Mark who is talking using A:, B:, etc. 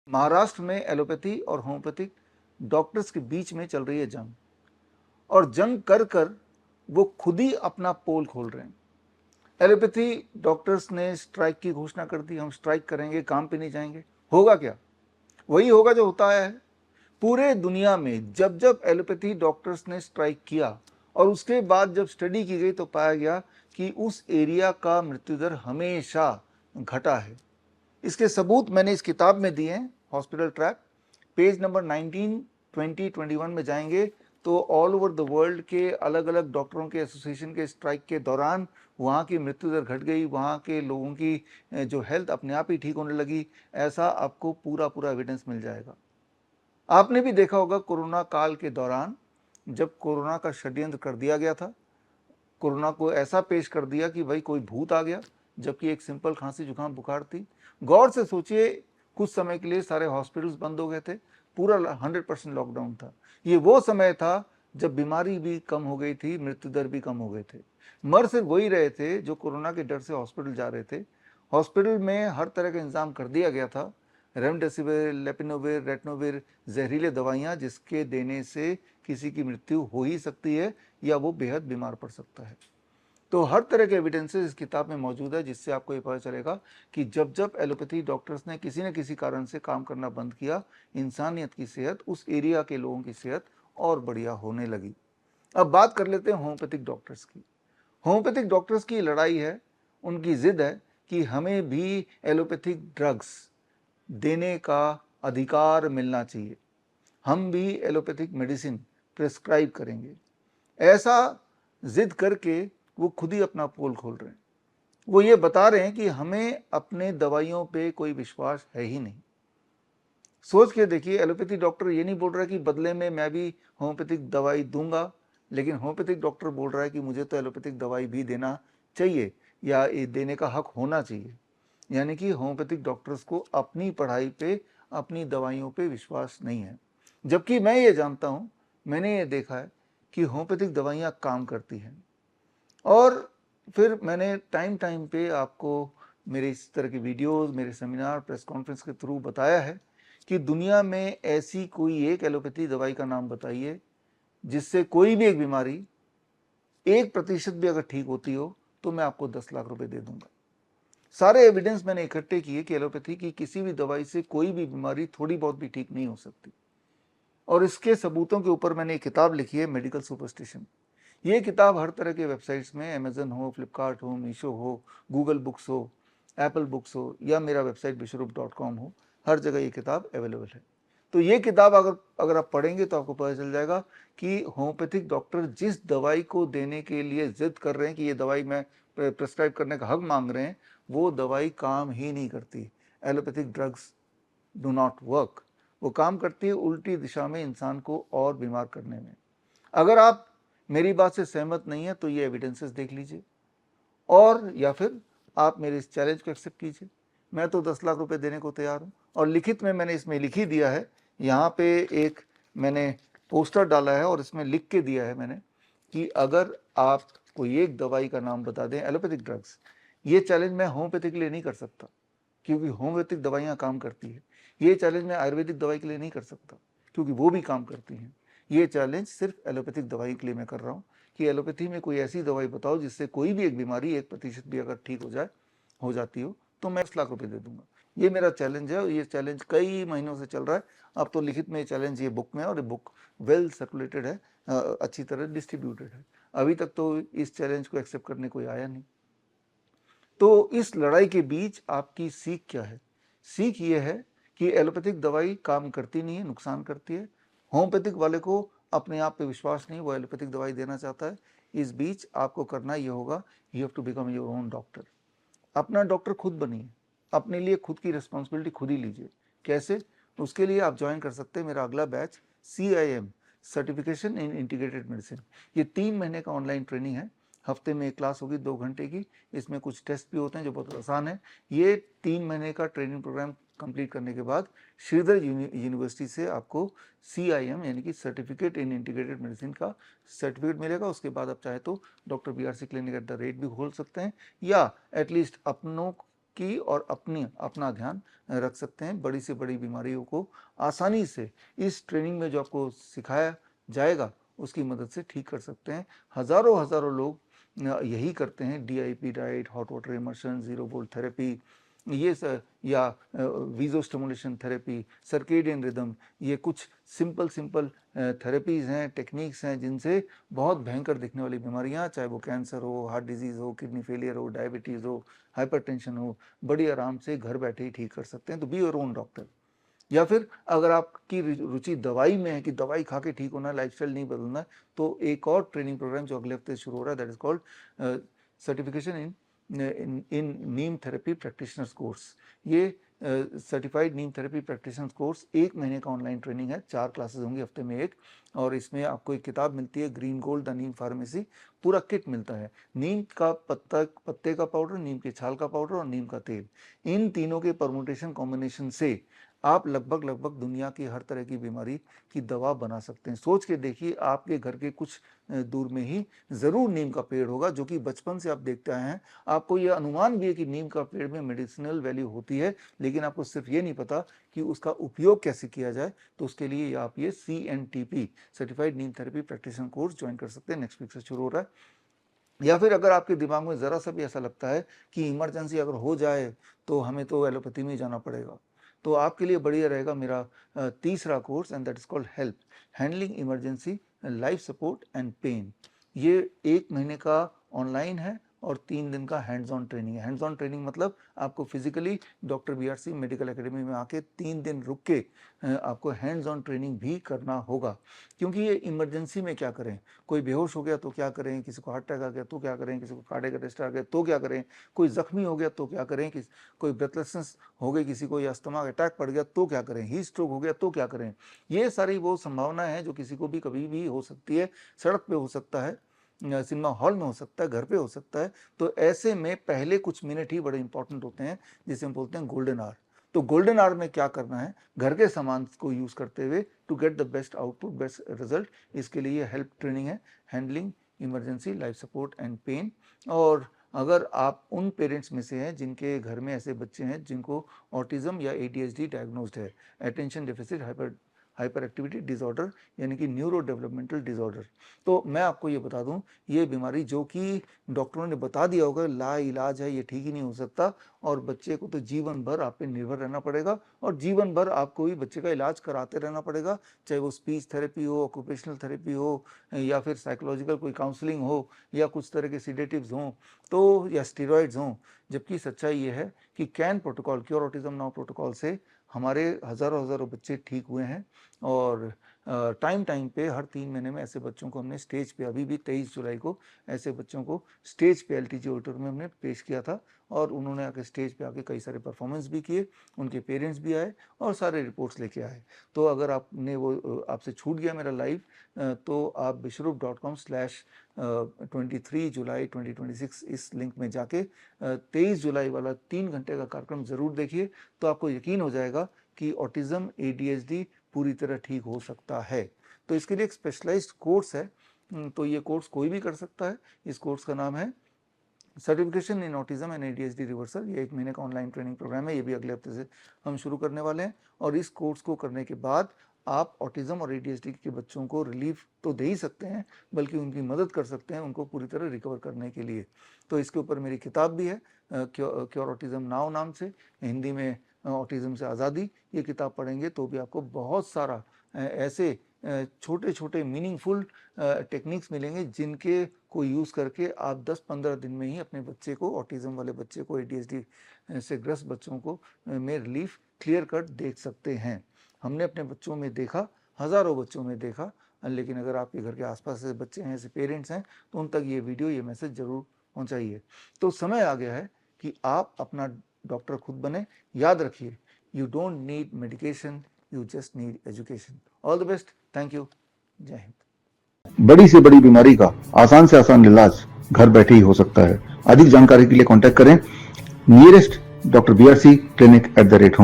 A: महाराष्ट्र में एलोपैथी और homeopathic doctors के बीच में चल रही है जंग, और जंग कर कर वो खुद ही अपना पोल खोल रहे हैं। एलोपैथी डॉक्टर्स ने स्ट्राइक की घोषणा कर दी, हम स्ट्राइक करेंगे, काम पे नहीं जाएंगे। होगा क्या? वही होगा जो होता है। पूरे दुनिया में जब जब एलोपैथी डॉक्टर्स ने स्ट्राइक किया और उसके बाद जब स्टडी की गई तो पाया गया कि उस एरिया का मृत्यु दर हमेशा घटा है। इसके सबूत मैंने इस किताब में दिए हैं, हॉस्पिटल ट्रैप। पेज नंबर 19, 20, 21 में जाएंगे तो ऑल ओवर द वर्ल्ड के अलग अलग डॉक्टरों के एसोसिएशन के स्ट्राइक के दौरान वहाँ की मृत्यु दर घट गई, वहाँ के लोगों की जो हेल्थ अपने आप ही ठीक होने लगी। ऐसा आपको पूरा पूरा एविडेंस मिल जाएगा। आपने भी देखा होगा कोरोना काल के दौरान जब कोरोना का षड्यंत्र कर दिया गया था, कोरोना को ऐसा पेश कर दिया कि भाई कोई भूत आ गया, जबकि एक सिंपल खांसी जुकाम बुखार थी। गौर से सोचिए, कुछ समय के लिए सारे हॉस्पिटल्स बंद हो गए थे, पूरा 100% लॉकडाउन था। ये वो समय था जब बीमारी भी कम हो गई थी, मृत्यु दर भी कम हो गए थे। मर सिर्फ वही रहे थे जो कोरोना के डर से हॉस्पिटल जा रहे थे। हॉस्पिटल में हर तरह का इंतजाम कर दिया गया था, रेमडेसिविर, लेपिनोविर, रेटनोविर, जहरीले दवाइयाँ जिसके देने से किसी की मृत्यु हो ही सकती है या वो बेहद बीमार पड़ सकता है। तो हर तरह के एविडेंसेस इस किताब में मौजूद है, जिससे आपको ये पता चलेगा कि जब जब एलोपैथी डॉक्टर्स ने किसी न किसी कारण से काम करना बंद किया, इंसानियत की सेहत, उस एरिया के लोगों की सेहत और बढ़िया होने लगी। अब बात कर लेते हैं होम्योपैथिक डॉक्टर्स की। होम्योपैथिक डॉक्टर्स की लड़ाई है, उनकी जिद है कि हमें भी एलोपैथिक ड्रग्स देने का अधिकार मिलना चाहिए, हम भी एलोपैथिक मेडिसिन प्रिस्क्राइब करेंगे। ऐसा जिद करके वो खुद ही अपना पोल खोल रहे हैं। वो ये बता रहे हैं कि हमें अपने दवाइयों पे कोई विश्वास है ही नहीं। सोच के देखिए, एलोपैथी डॉक्टर ये नहीं बोल रहा है कि बदले में मैं भी होम्योपैथिक दवाई दूंगा, लेकिन होम्योपैथिक डॉक्टर बोल रहा है कि मुझे तो एलोपैथिक दवाई भी देना चाहिए या ये देने का हक होना चाहिए। यानी कि होम्योपैथिक डॉक्टर्स को अपनी पढ़ाई पे, अपनी दवाइयों पे विश्वास नहीं है। जबकि मैं ये जानता हूँ, मैंने ये देखा है कि होम्योपैथिक दवाइयाँ काम करती हैं। और फिर मैंने टाइम टाइम पे आपको मेरे इस तरह की वीडियोस, मेरे सेमिनार, प्रेस कॉन्फ्रेंस के थ्रू बताया है कि दुनिया में ऐसी कोई एक एलोपैथी दवाई का नाम बताइए जिससे कोई भी एक बीमारी 1% भी अगर ठीक होती हो तो मैं आपको 10 लाख रुपए दे दूंगा। सारे एविडेंस मैंने इकट्ठे किए कि एलोपैथी की किसी भी दवाई से कोई भी बीमारी थोड़ी बहुत भी ठीक नहीं हो सकती। और इसके सबूतों के ऊपर मैंने एक किताब लिखी है, मेडिकल सुपरस्टिशन। ये किताब हर तरह के वेबसाइट्स में, अमेजन हो, फ्लिपकार्ट हो, मीशो हो, गूगल बुक्स हो, एप्पल बुक्स हो या मेरा वेबसाइट विश्वरूप.com हो, हर जगह ये किताब अवेलेबल है। तो ये किताब अगर आप पढ़ेंगे तो आपको पता चल जाएगा कि होम्योपैथिक डॉक्टर जिस दवाई को देने के लिए जिद कर रहे हैं कि ये दवाई मैं प्रिस्क्राइब करने का हक मांग रहे हैं, वो दवाई काम ही नहीं करती। Allopathic drugs do not work. वो काम करती है उल्टी दिशा में, इंसान को और बीमार करने में। अगर आप मेरी बात से सहमत नहीं है तो ये एविडेंसेस देख लीजिए, और या फिर आप मेरे इस चैलेंज को एक्सेप्ट कीजिए। मैं तो 10 लाख रुपए देने को तैयार हूँ। और लिखित में मैंने इसमें लिख ही दिया है, यहाँ पे एक मैंने पोस्टर डाला है और इसमें लिख के दिया है मैंने कि अगर आप कोई एक दवाई का नाम बता दें, एलोपैथिक ड्रग्स। ये चैलेंज मैं होम्योपैथिक के लिए नहीं कर सकता क्योंकि होम्योपैथिक दवाइयाँ काम करती है। ये चैलेंज मैं आयुर्वेदिक दवाई के लिए नहीं कर सकता क्योंकि वो भी काम करती हैं। ये चैलेंज सिर्फ एलोपैथिक दवाई के लिए मैं कर रहा हूँ कि एलोपैथी में कोई ऐसी दवाई बताओ जिससे कोई भी एक बीमारी 1% भी अगर ठीक हो जाती हो तो मैं 10 लाख रुपए दे दूंगा। ये मेरा चैलेंज है और ये चैलेंज कई महीनों से चल रहा है। अब तो लिखित में ये चैलेंज ये बुक में है और ये बुक वेल सर्कुलेटेड है, अच्छी तरह डिस्ट्रीब्यूटेड है। अभी तक तो इस चैलेंज को एक्सेप्ट करने कोई आया नहीं। तो इस लड़ाई के बीच आपकी सीख क्या है? सीख ये है कि एलोपैथिक दवाई काम करती नहीं है, नुकसान करती है। होम्योपैथिक वाले को अपने आप पे विश्वास नहीं, वो एलोपैथिक दवाई देना चाहता है। इस बीच आपको करना ये होगा, you have to become your own doctor. अपना डॉक्टर खुद बनिए, अपने लिए खुद की रिस्पॉन्सिबिलिटी खुद ही लीजिए। कैसे? उसके लिए आप ज्वाइन कर सकते हैं मेरा अगला बैच, CIM, सर्टिफिकेशन इन इंटीग्रेटेड मेडिसिन। ये 3 महीने का ऑनलाइन ट्रेनिंग है। हफ्ते में एक क्लास होगी 2 घंटे की। इसमें कुछ टेस्ट भी होते हैं जो बहुत आसान है। ये 3 महीने का ट्रेनिंग प्रोग्राम कंप्लीट करने के बाद श्रीधर यूनिवर्सिटी से आपको CIM यानी कि सर्टिफिकेट इन इंटीग्रेटेड मेडिसिन का सर्टिफिकेट मिलेगा। उसके बाद आप चाहे तो डॉक्टर BRC क्लिनिक @ भी खोल सकते हैं या एटलीस्ट अपनों की और अपना ध्यान रख सकते हैं। बड़ी से बड़ी बीमारियों को आसानी से इस ट्रेनिंग में जो आपको सिखाया जाएगा उसकी मदद से ठीक कर सकते हैं। हजारों लोग यही करते हैं, DIP diet, hot water immersion, zero volt therapy, या वीजो स्टिमुलेशन थेरेपी, सर्केडियन रिदम, ये कुछ सिंपल थेरेपीज हैं, टेक्निक्स हैं जिनसे बहुत भयंकर दिखने वाली बीमारियां, चाहे वो कैंसर हो, हार्ट डिजीज हो, किडनी फेलियर हो, डायबिटीज हो, हाइपरटेंशन हो, बड़ी आराम से घर बैठे ही ठीक कर सकते हैं। तो बी योर ओन डॉक्टर। या फिर अगर आपकी रुचि दवाई में है कि दवाई खा के ठीक होना है, लाइफस्टाइल नहीं बदलना है, तो एक और ट्रेनिंग प्रोग्राम जो अगले हफ्ते शुरू हो रहा है, that is called certification in Neem therapy practitioners course. ये सर्टिफाइड नीम थेरेपी प्रैक्टिशनर्स कोर्स 1 महीने का ऑनलाइन ट्रेनिंग है, 4 क्लासेस होंगी हफ्ते में एक, और इसमें आपको एक किताब मिलती है, green gold the Neem pharmacy, पूरा किट मिलता है। नीम का पत्ते का पाउडर, नीम के छाल का पाउडर और नीम का तेल, इन तीनों के परमुटेशन कॉम्बिनेशन से आप लगभग दुनिया की हर तरह की बीमारी की दवा बना सकते हैं। सोच के देखिए, आपके घर के कुछ दूर में ही जरूर नीम का पेड़ होगा, जो कि बचपन से आप देखते आए हैं। आपको यह अनुमान भी है कि नीम का पेड़ में मेडिसिनल वैल्यू होती है, लेकिन आपको सिर्फ ये नहीं पता कि उसका उपयोग कैसे किया जाए। तो उसके लिए आप ये CNTP सर्टिफाइड नीम थेरेपी प्रैक्टिशनर कोर्स ज्वाइन कर सकते हैं। नेक्स्ट वीक से शुरू हो रहा है। या फिर अगर आपके दिमाग में जरा सा भी ऐसा लगता है कि इमरजेंसी अगर हो जाए तो हमें तो एलोपैथी में जाना पड़ेगा, तो आपके लिए बढ़िया रहेगा मेरा तीसरा course, and that is called help, handling emergency, life support and pain. ये 1 महीने का ऑनलाइन है और 3 दिन का हैंड्स ऑन ट्रेनिंग है। हैंड्स ऑन ट्रेनिंग मतलब आपको physically doctor BRC medical academy में आके 3 दिन रुक के आपको हैंड्स ऑन ट्रेनिंग भी करना होगा। क्योंकि ये इमरजेंसी में क्या करें, कोई बेहोश हो गया तो क्या करें, किसी को हार्ट अटैक आ गया तो क्या करें, किसी को कार्डियक अरेस्ट आ गया तो क्या करें, कोई जख्मी हो गया तो क्या करें, कोई ब्रेथलेसनेस हो गई किसी को, या स्टमक अटैक पड़ गया तो क्या करें, हीट स्ट्रोक हो गया तो क्या करें। ये सारी वो संभावनाएं हैं जो किसी को भी कभी भी हो सकती है। सड़क पे हो सकता है, सिनेमा हॉल में हो सकता है, घर पे हो सकता है। तो ऐसे में पहले कुछ मिनट ही बड़े इंपॉर्टेंट होते हैं, जिसे हम बोलते हैं गोल्डन आवर। तो गोल्डन आवर में क्या करना है, घर के सामान को यूज करते हुए to get the best output, best result. इसके लिए हेल्प ट्रेनिंग है, handling emergency, life support and pain. और अगर आप उन पेरेंट्स में से हैं जिनके घर में ऐसे बच्चे हैं जिनको ऑटिज्म या ADHD डायग्नोस्ड है, attention deficit hyper activity disorder, यानी कि न्यूरो डेवलपमेंटल डिसऑर्डर, तो मैं आपको ये बता दूं, ये बीमारी जो कि डॉक्टरों ने बता दिया होगा ला इलाज है, ये ठीक ही नहीं हो सकता, और बच्चे को तो जीवन भर आप पे निर्भर रहना पड़ेगा, और जीवन भर आपको भी बच्चे का इलाज कराते रहना पड़ेगा, चाहे वो स्पीच थेरेपी हो, ऑक्यूपेशनल थेरेपी हो, या फिर साइकोलॉजिकल कोई काउंसलिंग हो, या कुछ तरह के सीडेटिव्स हों, तो या स्टीरॉइड्स हों। जबकि सच्चाई ये है कि can protocol, cure autism now protocol से हमारे हजारों बच्चे ठीक हुए हैं। और टाइम पे हर 3 महीने में ऐसे बच्चों को हमने स्टेज पे, अभी भी 23 जुलाई को ऐसे बच्चों को स्टेज पे LTG ऑडिटोरियम में हमने पेश किया था, और उन्होंने आके स्टेज पे आके कई सारे परफॉर्मेंस भी किए, उनके पेरेंट्स भी आए और सारे रिपोर्ट्स लेके आए। तो अगर आपने वो आपसे छूट गया मेरा लाइव, तो आप bishrup.com/23 जुलाई 2026 इस लिंक में जाके 23 जुलाई वाला 3 घंटे का कार्यक्रम जरूर देखिए, तो आपको यकीन हो जाएगा कि ऑटिज्म ADHD पूरी तरह ठीक हो सकता है। तो इसके लिए एक स्पेशलाइज्ड कोर्स है, तो ये कोर्स कोई भी कर सकता है। इस कोर्स का नाम है certification in autism and ADHD reversal. ये 1 महीने का ऑनलाइन ट्रेनिंग प्रोग्राम है, ये भी अगले हफ्ते से हम शुरू करने वाले हैं। और इस कोर्स को करने के बाद आप ऑटिज्म और ADHD के बच्चों को रिलीफ तो दे ही सकते हैं, बल्कि उनकी मदद कर सकते हैं उनको पूरी तरह रिकवर करने के लिए। तो इसके ऊपर मेरी किताब भी है, क्योर ऑटिज्म नाउ नाम से, हिंदी में ऑटिज्म से आज़ादी। ये किताब पढ़ेंगे तो भी आपको बहुत सारा ऐसे छोटे मीनिंगफुल टेक्निक्स मिलेंगे जिनके को यूज़ करके आप 10-15 दिन में ही अपने बच्चे को, ऑटिज्म वाले बच्चे को, ADHD से ग्रस्त बच्चों को में रिलीफ क्लियर कट देख सकते हैं। हमने अपने बच्चों में देखा, हज़ारों बच्चों में देखा, लेकिन अगर आपके घर के आसपास ऐसे बच्चे हैं, ऐसे पेरेंट्स हैं, तो उन तक ये वीडियो, ये मैसेज जरूर पहुंचाइए। तो समय आ गया है कि आप अपना डॉक्टर खुद बने। याद रखिए, you don't need medication, you just need education. All the best, thank you, जय हिंद। बड़ी से बड़ी बीमारी का आसान से आसान इलाज घर बैठे ही हो सकता है। अधिक जानकारी के लिए कांटेक्ट करें नियरेस्ट डॉक्टर BRC क्लिनिक @